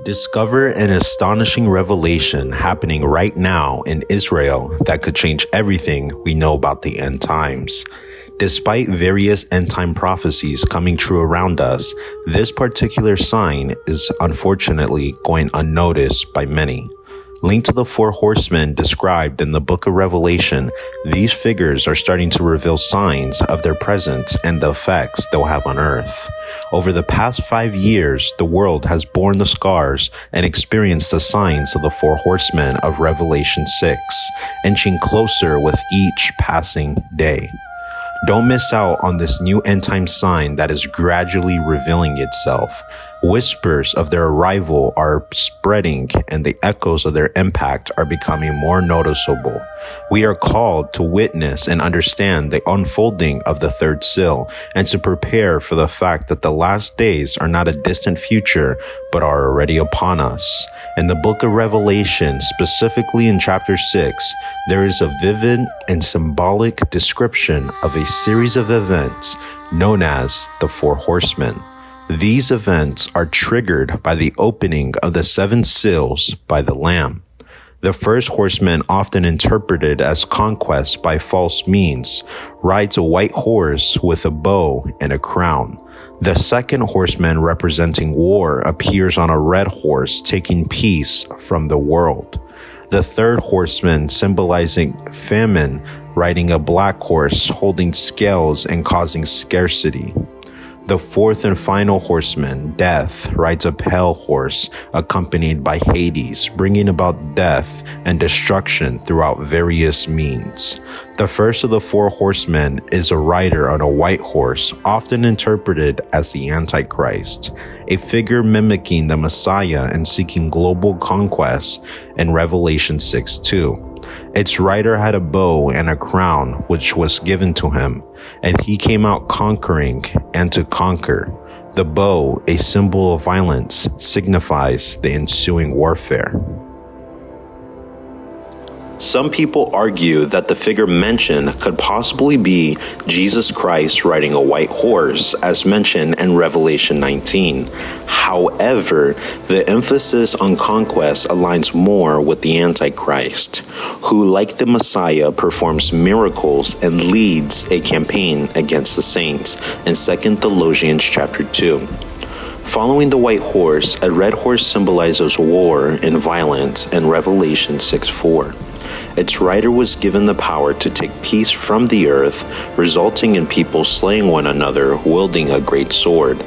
Discover an astonishing revelation happening right now in Israel that could change everything we know about the end times. Despite various end-time prophecies coming true around us, this particular sign is unfortunately going unnoticed by many. Linked to the four horsemen described in the book of Revelation, these figures are starting to reveal signs of their presence and the effects they'll have on earth. Over the past 5 years, the world has borne the scars and experienced the signs of the four horsemen of Revelation 6, inching closer with each passing day. Don't miss out on this new end-time sign that is gradually revealing itself. Whispers of their arrival are spreading, and the echoes of their impact are becoming more noticeable. We are called to witness and understand the unfolding of the third seal, and to prepare for the fact that the last days are not a distant future, but are already upon us. In the book of Revelation, specifically in chapter 6, there is a vivid and symbolic description of a series of events known as the Four Horsemen. These events are triggered by the opening of the 7 seals by the Lamb. The first horseman, often interpreted as conquest by false means, rides a white horse with a bow and a crown. The second horseman, representing war, appears on a red horse, taking peace from the world. The third horseman, symbolizing famine, riding a black horse, holding scales and causing scarcity. The fourth and final horseman, Death, rides a pale horse, accompanied by Hades, bringing about death and destruction throughout various means. The first of the four horsemen is a rider on a white horse, often interpreted as the Antichrist, a figure mimicking the Messiah and seeking global conquest in Revelation 6:2. Its rider had a bow and a crown which was given to him, and he came out conquering and to conquer. The bow, a symbol of violence, signifies the ensuing warfare. Some people argue that the figure mentioned could possibly be Jesus Christ riding a white horse, as mentioned in Revelation 19. However, the emphasis on conquest aligns more with the Antichrist, who, like the Messiah, performs miracles and leads a campaign against the saints in 2 Thessalonians chapter 2. Following the white horse, a red horse symbolizes war and violence in Revelation 6:4. Its rider was given the power to take peace from the earth, resulting in people slaying one another, wielding a great sword.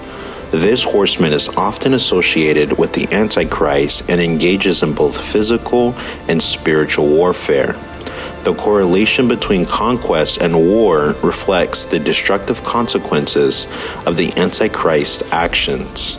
This horseman is often associated with the Antichrist and engages in both physical and spiritual warfare. The correlation between conquest and war reflects the destructive consequences of the Antichrist's actions,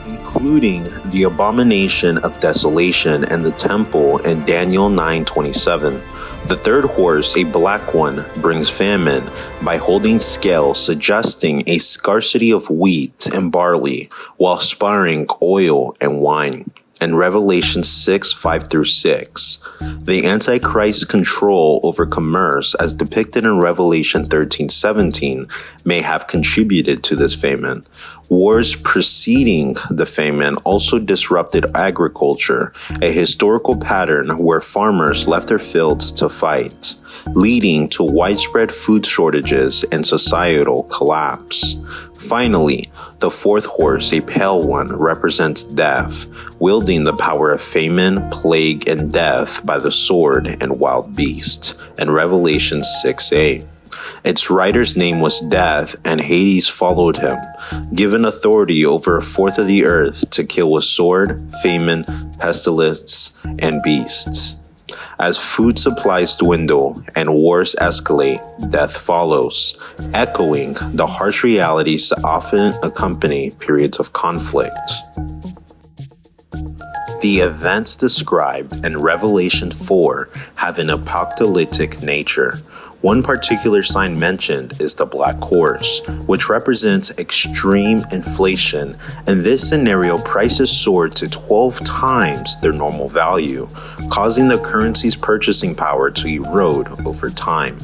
including the abomination of desolation in the temple in Daniel 9:27. The third horse, a black one, brings famine by holding scales, suggesting a scarcity of wheat and barley, while sparing oil and wine. In Revelation 6:5-6, the Antichrist's control over commerce, as depicted in Revelation 13:17, may have contributed to this famine. Wars preceding the famine also disrupted agriculture, a historical pattern where farmers left their fields to fight, leading to widespread food shortages and societal collapse. Finally, the fourth horse, a pale one, represents death, wielding the power of famine, plague, and death by the sword and wild beast, in Revelation 6:8. Its rider's name was Death, and Hades followed him, given authority over a fourth of the earth to kill with sword, famine, pestilence, and beasts. As food supplies dwindle and wars escalate, death follows, echoing the harsh realities that often accompany periods of conflict. The events described in Revelation 4 have an apocalyptic nature. One particular sign mentioned is the black horse, which represents extreme inflation. In this scenario, prices soared to 12 times their normal value, causing the currency's purchasing power to erode over time.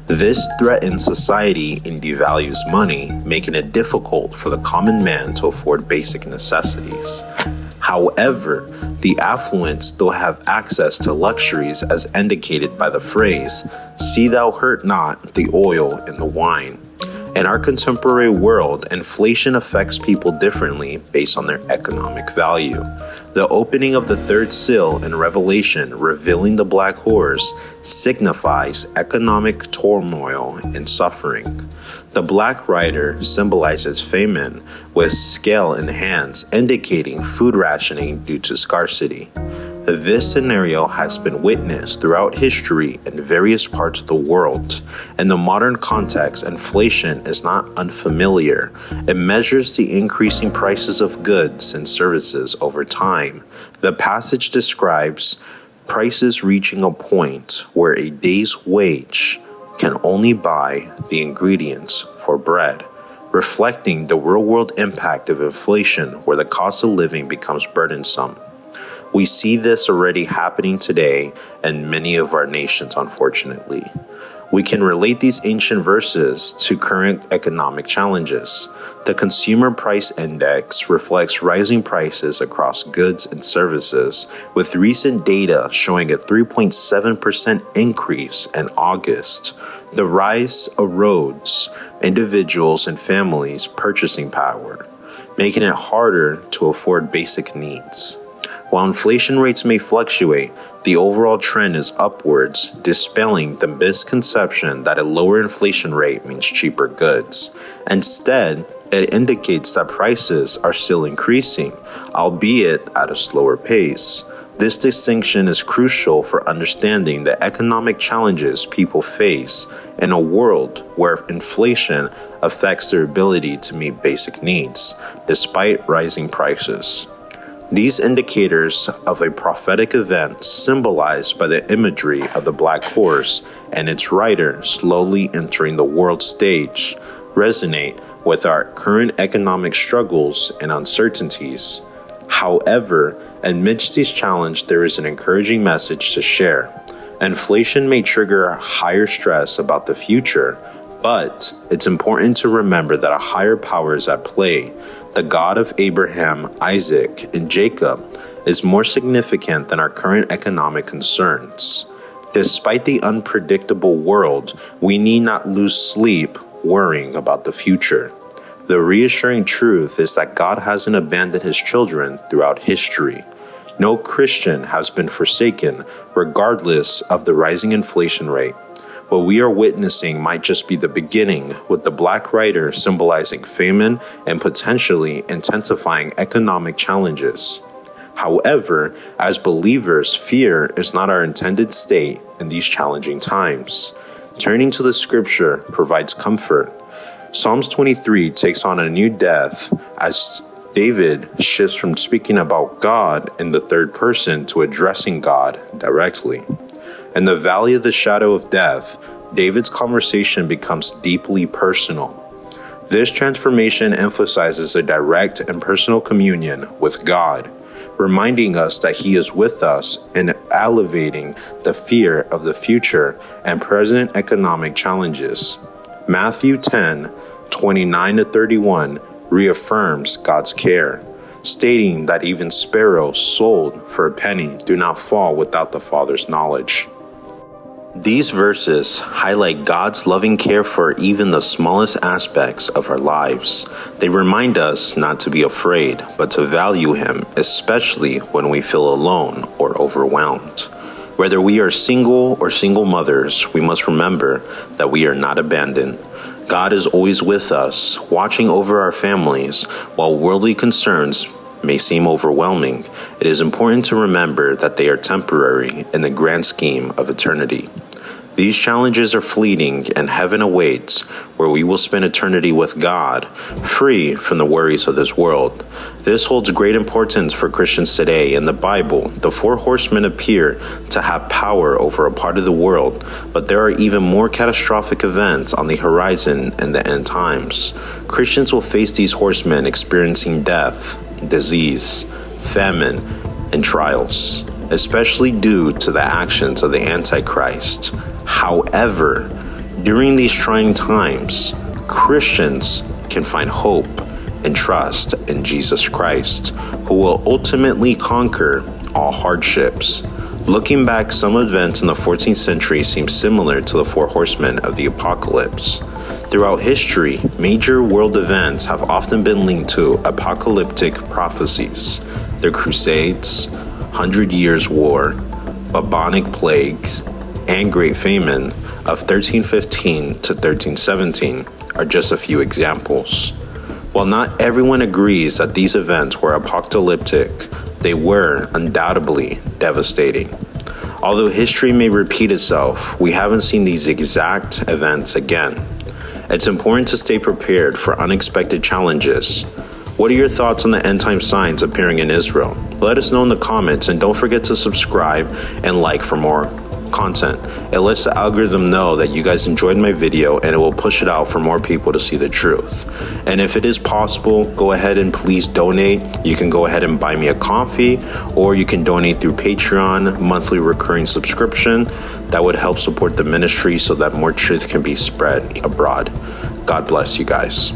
This threatens society and devalues money, making it difficult for the common man to afford basic necessities. However, the affluent still have access to luxuries as indicated by the phrase, "See thou hurt not the oil in the wine." In our contemporary world, inflation affects people differently based on their economic value. The opening of the third seal in Revelation revealing the black horse signifies economic turmoil and suffering. The black rider symbolizes famine, with scale in hands indicating food rationing due to scarcity. This scenario has been witnessed throughout history in various parts of the world. In the modern context, inflation is not unfamiliar. It measures the increasing prices of goods and services over time. The passage describes prices reaching a point where a day's wage can only buy the ingredients for bread, reflecting the real-world impact of inflation where the cost of living becomes burdensome. We see this already happening today in many of our nations, unfortunately. We can relate these ancient verses to current economic challenges. The Consumer Price Index reflects rising prices across goods and services, with recent data showing a 3.7% increase in August. The rise erodes individuals' and families' purchasing power, making it harder to afford basic needs. While inflation rates may fluctuate, the overall trend is upwards, dispelling the misconception that a lower inflation rate means cheaper goods. Instead, it indicates that prices are still increasing, albeit at a slower pace. This distinction is crucial for understanding the economic challenges people face in a world where inflation affects their ability to meet basic needs, despite rising prices. These indicators of a prophetic event symbolized by the imagery of the black horse and its rider slowly entering the world stage resonate with our current economic struggles and uncertainties. However, amidst these challenges, there is an encouraging message to share. Inflation may trigger higher stress about the future, but it's important to remember that a higher power is at play. The God of Abraham, Isaac, and Jacob is more significant than our current economic concerns. Despite the unpredictable world, we need not lose sleep worrying about the future. The reassuring truth is that God hasn't abandoned his children throughout history. No Christian has been forsaken, regardless of the rising inflation rate. What we are witnessing might just be the beginning, with the black rider symbolizing famine and potentially intensifying economic challenges. However, as believers, fear is not our intended state in these challenging times. Turning to the scripture provides comfort. Psalms 23 takes on a new depth as David shifts from speaking about God in the third person to addressing God directly. In the valley of the shadow of death, David's conversation becomes deeply personal. This transformation emphasizes a direct and personal communion with God, reminding us that he is with us and elevating the fear of the future and present economic challenges. Matthew 10:29-31 reaffirms God's care, stating that even sparrows sold for a penny do not fall without the Father's knowledge. These verses highlight God's loving care for even the smallest aspects of our lives. They remind us not to be afraid, but to value him, especially when we feel alone or overwhelmed. Whether we are single or single mothers, we must remember that we are not abandoned. God is always with us, watching over our families. While worldly concerns may seem overwhelming, it is important to remember that they are temporary in the grand scheme of eternity. These challenges are fleeting, and heaven awaits, where we will spend eternity with God, free from the worries of this world. This holds great importance for Christians today. In the Bible, the four horsemen appear to have power over a part of the world, but there are even more catastrophic events on the horizon in the end times. Christians will face these horsemen experiencing death, disease, famine, and trials, especially due to the actions of the Antichrist. However, during these trying times, Christians can find hope and trust in Jesus Christ, who will ultimately conquer all hardships. Looking back, some events in the 14th century seem similar to the four horsemen of the apocalypse. Throughout history, major world events have often been linked to apocalyptic prophecies. The Crusades, 100 Years' War, bubonic plagues, and Great Famine of 1315 to 1317 are just a few examples. While not everyone agrees that these events were apocalyptic, they were undoubtedly devastating. Although history may repeat itself, we haven't seen these exact events again. It's important to stay prepared for unexpected challenges. What are your thoughts on the end time signs appearing in Israel? Let us know in the comments, and don't forget to subscribe and like for more content. It lets the algorithm know that you guys enjoyed my video, and it will push it out for more people to see the truth. And if it is possible, go ahead and please donate. You can go ahead and buy me a coffee, or you can donate through Patreon, monthly recurring subscription. That would help support the ministry so that more truth can be spread abroad. God bless you guys.